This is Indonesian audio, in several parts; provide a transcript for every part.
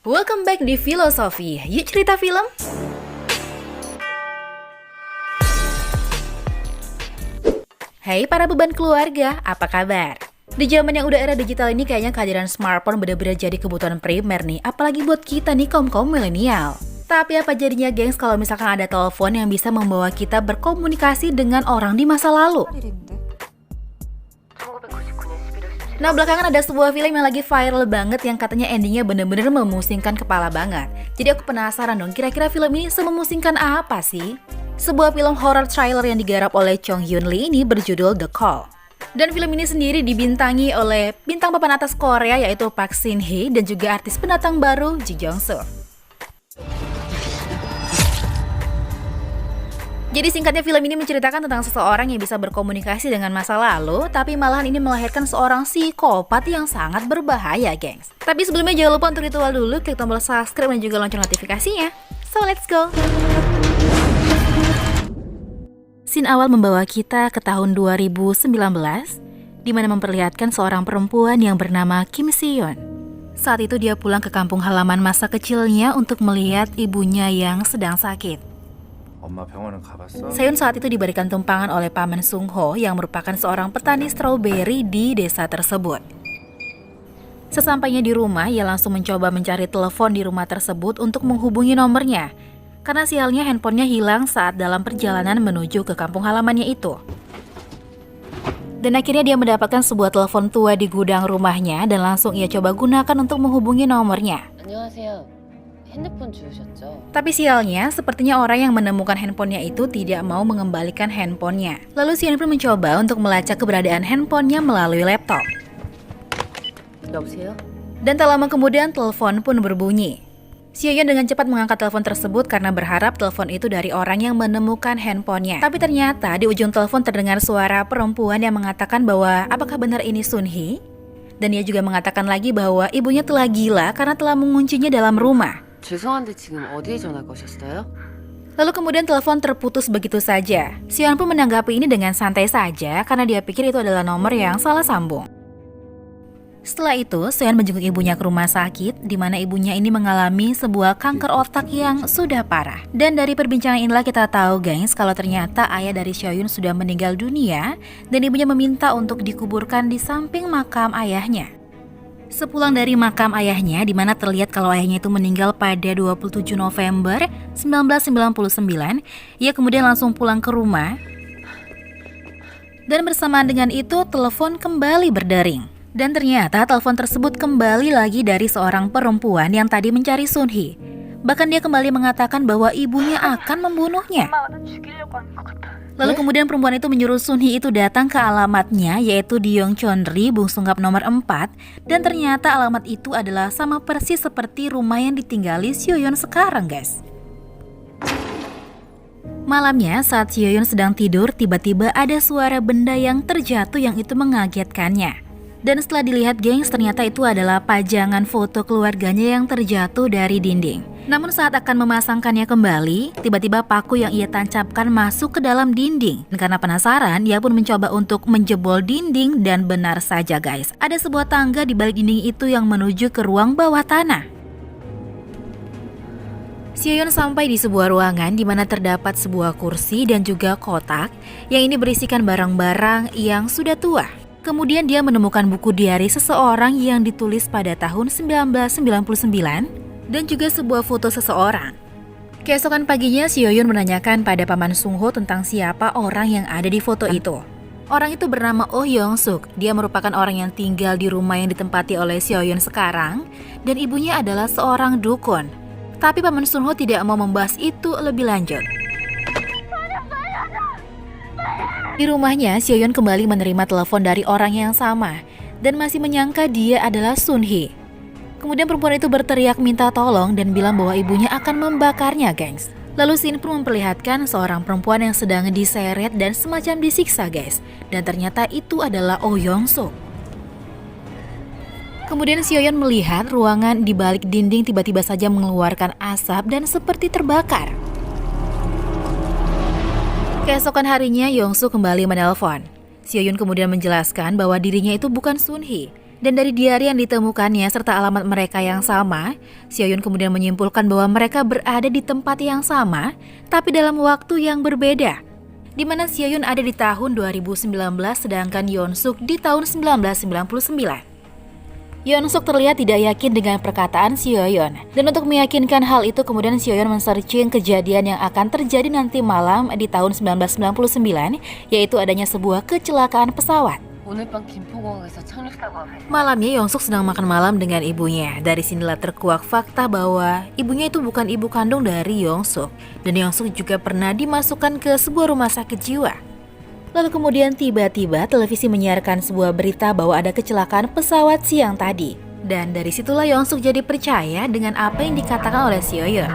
Welcome back di Filosofi. Yuk cerita film. Hai para beban keluarga, apa kabar? Di zaman yang udah era digital ini kayaknya kehadiran smartphone benar-benar jadi kebutuhan primer nih, apalagi buat kita nih kaum milenial. Tapi apa jadinya gengs kalau misalkan ada telepon yang bisa membawa kita berkomunikasi dengan orang di masa lalu? Nah, belakangan ada sebuah film yang lagi viral banget yang katanya endingnya bener-bener memusingkan kepala banget. Jadi aku penasaran dong, kira-kira film ini sememusingkan apa sih? Sebuah film horror thriller yang digarap oleh Chong Hyun Lee ini berjudul The Call. Dan film ini sendiri dibintangi oleh bintang papan atas Korea yaitu Park Shin Hye dan juga artis pendatang baru Ji Jong Suk. Jadi singkatnya film ini menceritakan tentang seseorang yang bisa berkomunikasi dengan masa lalu, tapi malahan ini melahirkan seorang psikopat yang sangat berbahaya, gengs. Tapi sebelumnya jangan lupa untuk ritual dulu, klik tombol subscribe dan juga lonceng notifikasinya. So let's go! Scene awal membawa kita ke tahun 2019, di mana memperlihatkan seorang perempuan yang bernama Kim Si-yeon. Saat itu dia pulang ke kampung halaman masa kecilnya untuk melihat ibunya yang sedang sakit. Seon saat itu diberikan tumpangan oleh Paman Sung Ho yang merupakan seorang petani stroberi di desa tersebut. Sesampainya di rumah, ia langsung mencoba mencari telepon di rumah tersebut untuk menghubungi nomornya. Karena sialnya handphonenya hilang saat dalam perjalanan menuju ke kampung halamannya itu. Dan akhirnya dia mendapatkan sebuah telepon tua di gudang rumahnya dan langsung ia coba gunakan untuk menghubungi nomornya. 안녕하세요. 핸드폰 주우셨죠? Tapi sialnya, sepertinya orang yang menemukan handphonenya itu tidak mau mengembalikan handphonenya. Lalu Sion pun mencoba untuk melacak keberadaan handphonenya melalui laptop. 여보세요? Dan tak lama kemudian telepon pun berbunyi. Sion dengan cepat mengangkat telepon tersebut karena berharap telepon itu dari orang yang menemukan handphonenya. Tapi ternyata di ujung telepon terdengar suara perempuan yang mengatakan bahwa apakah benar ini Sun Hee? Dan ia juga mengatakan lagi bahwa ibunya telah gila karena telah menguncinya dalam rumah. 죄송한데 지금 어디에 전화 거셨어요? Lalu kemudian telepon terputus begitu saja. Sion pun menanggapi ini dengan santai saja karena dia pikir itu adalah nomor yang salah sambung. Setelah itu, Sion menjenguk ibunya ke rumah sakit di mana ibunya ini mengalami sebuah kanker otak yang sudah parah. Dan dari perbincangan inilah kita tahu guys kalau ternyata ayah dari Seohyun sudah meninggal dunia dan ibunya meminta untuk dikuburkan di samping makam ayahnya. Sepulang dari makam ayahnya, di mana terlihat kalau ayahnya itu meninggal pada 27 November 1999, ia kemudian langsung pulang ke rumah. Dan bersamaan dengan itu, telepon kembali berdering. Dan ternyata telepon tersebut kembali lagi dari seorang perempuan yang tadi mencari Sun Hee. Bahkan dia kembali mengatakan bahwa ibunya akan membunuhnya. Lalu kemudian perempuan itu menyuruh Sun Hee itu datang ke alamatnya yaitu di Yongchon-ri, Bungsungkap nomor 4. Dan ternyata alamat itu adalah sama persis seperti rumah yang ditinggali Seohyun sekarang guys. Malamnya saat Seohyun sedang tidur, tiba-tiba ada suara benda yang terjatuh yang itu mengagetkannya. Dan setelah dilihat gengs, ternyata itu adalah pajangan foto keluarganya yang terjatuh dari dinding. Namun saat akan memasangkannya kembali, tiba-tiba paku yang ia tancapkan masuk ke dalam dinding. Dan karena penasaran, ia pun mencoba untuk menjebol dinding dan benar saja guys. Ada sebuah tangga di balik dinding itu yang menuju ke ruang bawah tanah. Seohyun sampai di sebuah ruangan di mana terdapat sebuah kursi dan juga kotak yang ini berisikan barang-barang yang sudah tua. Kemudian dia menemukan buku diari seseorang yang ditulis pada tahun 1999 dan juga sebuah foto seseorang. Keesokan paginya, Seohyun menanyakan pada Paman Sung Ho tentang siapa orang yang ada di foto itu. Orang itu bernama Oh Yong Suk. Dia merupakan orang yang tinggal di rumah yang ditempati oleh Seohyun sekarang dan ibunya adalah seorang dukun. Tapi Paman Sung Ho tidak mau membahas itu lebih lanjut. Di rumahnya, Seohyun kembali menerima telepon dari orang yang sama dan masih menyangka dia adalah Sun Hee. Kemudian perempuan itu berteriak minta tolong dan bilang bahwa ibunya akan membakarnya, gengs. Lalu scene pun memperlihatkan seorang perempuan yang sedang diseret dan semacam disiksa, guys. Dan ternyata itu adalah Oh Yong Suk. Kemudian Seohyun melihat ruangan di balik dinding tiba-tiba saja mengeluarkan asap dan seperti terbakar. Keesokan harinya, Yong Suk kembali menelpon. Seohyun kemudian menjelaskan bahwa dirinya itu bukan Sun Hee, Dan dari diary yang ditemukannya serta alamat mereka yang sama, Seo-yun kemudian menyimpulkan bahwa mereka berada di tempat yang sama, tapi dalam waktu yang berbeda. Di mana Seo-yun ada di tahun 2019 sedangkan Yeon-suk di tahun 1999. Yeon-suk terlihat tidak yakin dengan perkataan Seo-yun. Dan untuk meyakinkan hal itu kemudian Seo-yun men-searching kejadian yang akan terjadi nanti malam di tahun 1999, yaitu adanya sebuah kecelakaan pesawat. 오늘 밤 김포공항에서 착륙사고가 발생. Malamnya Yeon-suk sedang makan malam dengan ibunya. Dari sinilah terkuak fakta bahwa ibunya itu bukan ibu kandung dari Yeon-suk. Dan Yeon-suk juga pernah dimasukkan ke sebuah rumah sakit jiwa. Lalu kemudian tiba-tiba televisi menyiarkan sebuah berita bahwa ada kecelakaan pesawat siang tadi. Dan dari situlah Yeon-suk jadi percaya dengan apa yang dikatakan oleh Seo-yun.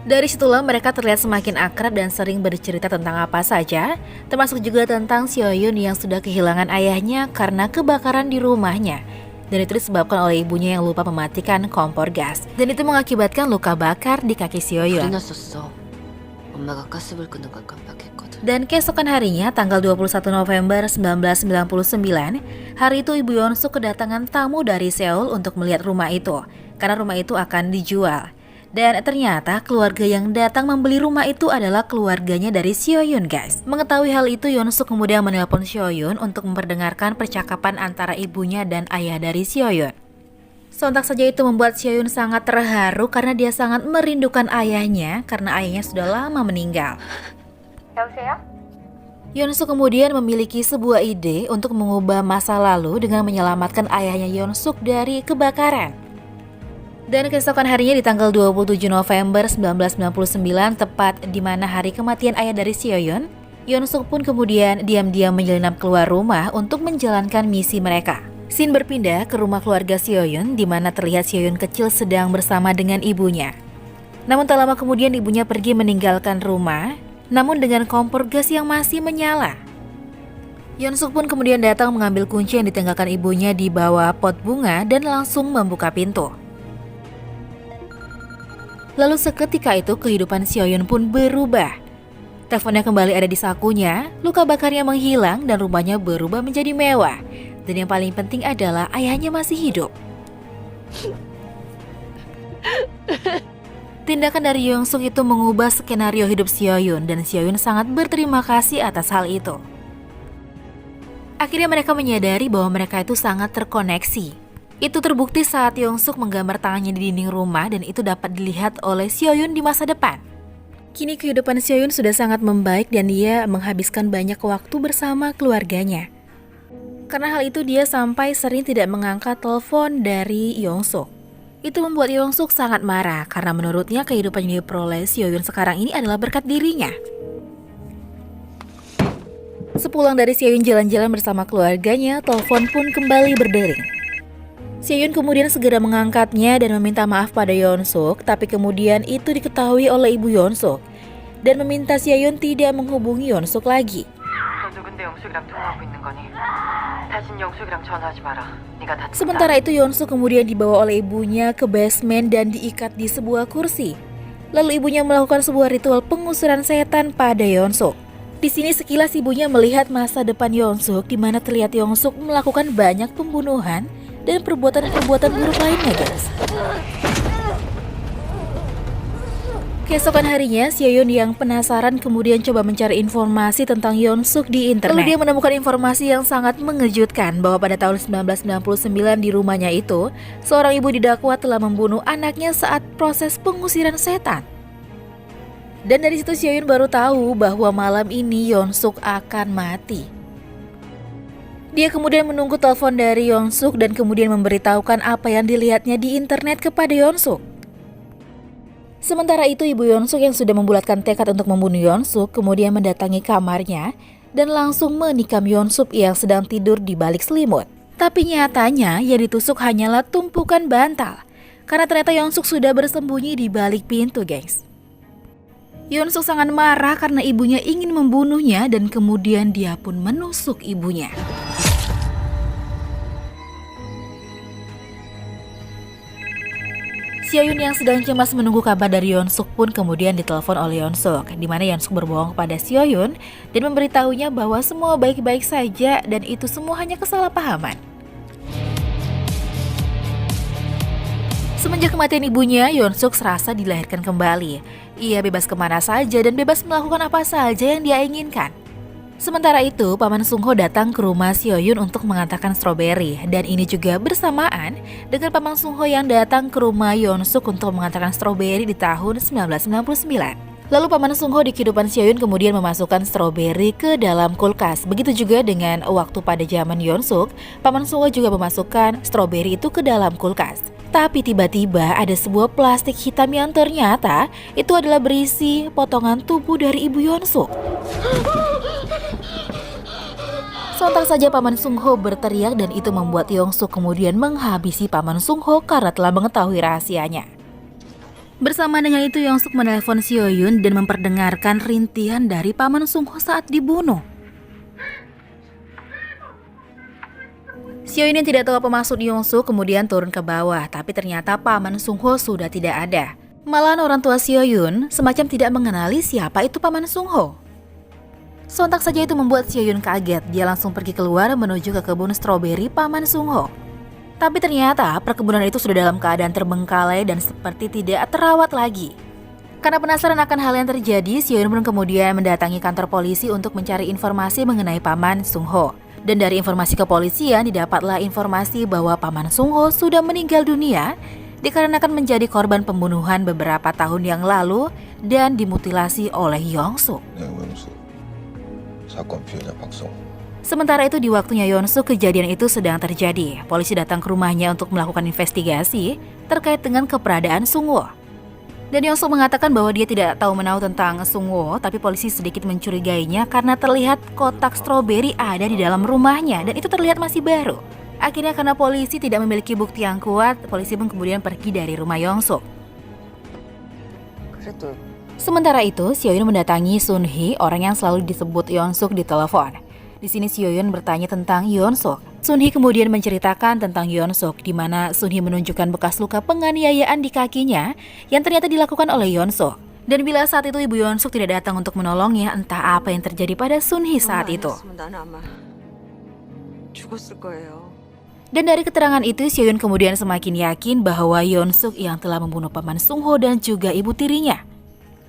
Dari situlah mereka terlihat semakin akrab dan sering bercerita tentang apa saja, termasuk juga tentang Seo-yun yang sudah kehilangan ayahnya karena kebakaran di rumahnya. Dan itu disebabkan oleh ibunya yang lupa mematikan kompor gas. Dan itu mengakibatkan luka bakar di kaki Seo-yun. 났었어. 엄마가 가스불 끄는 걸 깜빡했거든. Dan keesokan harinya, tanggal 21 November 1999, hari itu Ibu Yeon-suk kedatangan tamu dari Seoul untuk melihat rumah itu, karena rumah itu akan dijual. Dan ternyata keluarga yang datang membeli rumah itu adalah keluarganya dari Seo-yun, guys. Mengetahui hal itu, Yeon-suk kemudian menelpon Seo-yun untuk memperdengarkan percakapan antara ibunya dan ayah dari Seo-yun. Sontak saja itu membuat Seo-yun sangat terharu karena dia sangat merindukan ayahnya karena ayahnya sudah lama meninggal. Yeon-suk kemudian memiliki sebuah ide untuk mengubah masa lalu dengan menyelamatkan ayahnya Yeon-suk dari kebakaran. Dan keesokan harinya di tanggal 27 November 1999, tepat di mana hari kematian ayah dari Seo-yun, Yeon-suk pun kemudian diam-diam menyelinap keluar rumah untuk menjalankan misi mereka. Scene berpindah ke rumah keluarga Seo-yun di mana terlihat Seo-yun kecil sedang bersama dengan ibunya. Namun tak lama kemudian ibunya pergi meninggalkan rumah, namun dengan kompor gas yang masih menyala. Yeon-suk pun kemudian datang mengambil kunci yang ditinggalkan ibunya di bawah pot bunga dan langsung membuka pintu. Lalu seketika itu kehidupan Seo-yun pun berubah. Teleponnya kembali ada di sakunya, luka bakarnya menghilang dan rumahnya berubah menjadi mewah. Dan yang paling penting adalah ayahnya masih hidup. Tindakan dari Yeon-suk itu mengubah skenario hidup Seo-yun dan Seo-yun sangat berterima kasih atas hal itu. Akhirnya mereka menyadari bahwa mereka itu sangat terkoneksi. Itu terbukti saat Yeon-suk menggambar tangannya di dinding rumah dan itu dapat dilihat oleh Seo-yun di masa depan. Kini kehidupan Seo-yun sudah sangat membaik dan dia menghabiskan banyak waktu bersama keluarganya. Karena hal itu dia sampai sering tidak mengangkat telepon dari Yeon-suk. Itu membuat Yeon-suk sangat marah karena menurutnya kehidupan yang diperoleh Seo-yun sekarang ini adalah berkat dirinya. Sepulang dari Seo-yun jalan-jalan bersama keluarganya, telepon pun kembali berdering. Seo-yun kemudian segera mengangkatnya dan meminta maaf pada Yeon-suk, tapi kemudian itu diketahui oleh ibu Yeon-suk dan meminta Seo-yun tidak menghubungi Yeon-suk lagi. Sementara itu Yeon-suk kemudian dibawa oleh ibunya ke basement dan diikat di sebuah kursi. Lalu ibunya melakukan sebuah ritual pengusiran setan pada Yeon-suk. Di sini sekilas ibunya melihat masa depan Yeon-suk di mana terlihat Yeon-suk melakukan banyak pembunuhan dan perbuatan-perbuatan buruk lainnya, guys. Keesokan harinya, Seo-yun yang penasaran kemudian coba mencari informasi tentang Yeon-suk di internet. Lalu dia menemukan informasi yang sangat mengejutkan bahwa pada tahun 1999 di rumahnya itu, seorang ibu didakwa telah membunuh anaknya saat proses pengusiran setan. Dan dari situ Seo-yun baru tahu bahwa malam ini Yeon-suk akan mati. Dia kemudian menunggu telepon dari Yeon-suk dan kemudian memberitahukan apa yang dilihatnya di internet kepada Yeon-suk. Sementara itu ibu Yeon-suk yang sudah membulatkan tekad untuk membunuh Yeon-suk kemudian mendatangi kamarnya dan langsung menikam Yeon-suk yang sedang tidur di balik selimut. Tapi nyatanya yang ditusuk hanyalah tumpukan bantal karena ternyata Yeon-suk sudah bersembunyi di balik pintu, guys. Yeon-suk sangat marah karena ibunya ingin membunuhnya dan kemudian dia pun menusuk ibunya. Seo-yun yang sedang cemas menunggu kabar dari Yeon-suk pun kemudian ditelepon oleh Yeon-suk, di mana Yeon-suk berbohong kepada Seo-yun dan memberitahunya bahwa semua baik-baik saja dan itu semua hanya kesalahpahaman. Semenjak kematian ibunya, Yeon-suk serasa dilahirkan kembali. Ia bebas kemana saja dan bebas melakukan apa saja yang dia inginkan. Sementara itu, Paman Sung-ho datang ke rumah Seo-yun untuk mengantarkan stroberi, dan ini juga bersamaan dengan Paman Sung-ho yang datang ke rumah Yeon-suk untuk mengantarkan stroberi di tahun 1999. Lalu Paman Sung-ho di kehidupan Seo-yun kemudian memasukkan stroberi ke dalam kulkas. Begitu juga dengan waktu pada zaman Yeon-suk, Paman Sung-ho juga memasukkan stroberi itu ke dalam kulkas. Tapi tiba-tiba ada sebuah plastik hitam yang ternyata itu adalah berisi potongan tubuh dari ibu Yeon-suk. Sontak saja Paman Sung-ho berteriak dan itu membuat Yeon-suk kemudian menghabisi Paman Sung-ho karena telah mengetahui rahasianya. Bersama dengan itu Yeon-suk menelepon Seo-yun dan memperdengarkan rintihan dari Paman Sung-ho saat dibunuh. Seo-yun yang tidak tahu apa maksud Yeon-suk kemudian turun ke bawah, tapi ternyata Paman Sung-ho sudah tidak ada. Malahan orang tua Seo-yun semacam tidak mengenali siapa itu Paman Sung-ho. Sontak saja itu membuat Seo-yun kaget, dia langsung pergi keluar menuju ke kebun stroberi Paman Sung-ho. Tapi ternyata perkebunan itu sudah dalam keadaan terbengkalai dan seperti tidak terawat lagi. Karena penasaran akan hal yang terjadi, Seo-yun pun kemudian mendatangi kantor polisi untuk mencari informasi mengenai Paman Sung-ho. Dan dari informasi kepolisian didapatlah informasi bahwa Paman Sung-ho sudah meninggal dunia dikarenakan menjadi korban pembunuhan beberapa tahun yang lalu dan dimutilasi oleh Yeon-suk. Sementara itu di waktunya Yeon-suk kejadian itu sedang terjadi. Polisi datang ke rumahnya untuk melakukan investigasi terkait dengan keberadaan Sung-ho. Dan Yeon-suk mengatakan bahwa dia tidak tahu menahu tentang Sung-ho, tapi polisi sedikit mencurigainya karena terlihat kotak stroberi ada di dalam rumahnya dan itu terlihat masih baru. Akhirnya karena polisi tidak memiliki bukti yang kuat, polisi pun kemudian pergi dari rumah Yeon-suk. Sementara itu, Seo-yun mendatangi Sun-hee, orang yang selalu disebut Yeon-suk di telepon. Di sini Seo-yun bertanya tentang Yeon-suk. Sun-hee kemudian menceritakan tentang Yeon-suk, di mana Sun-hee menunjukkan bekas luka penganiayaan di kakinya yang ternyata dilakukan oleh Yeon-suk. Dan bila saat itu ibu Yeon-suk tidak datang untuk menolongnya, entah apa yang terjadi pada Sun-hee saat itu. Dan dari keterangan itu, Seo-yun kemudian semakin yakin bahwa Yeon-suk yang telah membunuh Paman Sung-ho dan juga ibu tirinya.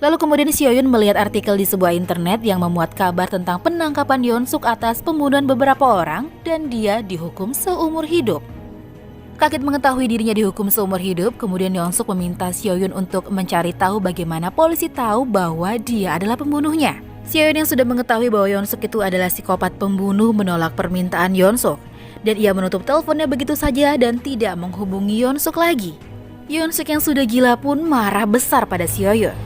Lalu kemudian Seo-yun melihat artikel di sebuah internet yang memuat kabar tentang penangkapan Yeon-suk atas pembunuhan beberapa orang dan dia dihukum seumur hidup. Kaget mengetahui dirinya dihukum seumur hidup, kemudian Yeon-suk meminta Seo-yun untuk mencari tahu bagaimana polisi tahu bahwa dia adalah pembunuhnya. Seo-yun yang sudah mengetahui bahwa Yeon-suk itu adalah psikopat pembunuh menolak permintaan Yeon-suk. Dan ia menutup teleponnya begitu saja dan tidak menghubungi Yeon-suk lagi. Yeon-suk yang sudah gila pun marah besar pada Seo-yun.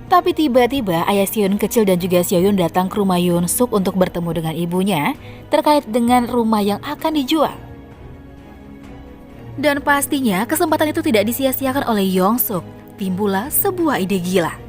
Tapi tiba-tiba ayah Seo-yun kecil dan juga Seo-yun datang ke rumah Yeon-suk untuk bertemu dengan ibunya terkait dengan rumah yang akan dijual. Dan pastinya kesempatan itu tidak disia-siakan oleh Yeon-suk. Timbullah sebuah ide gila.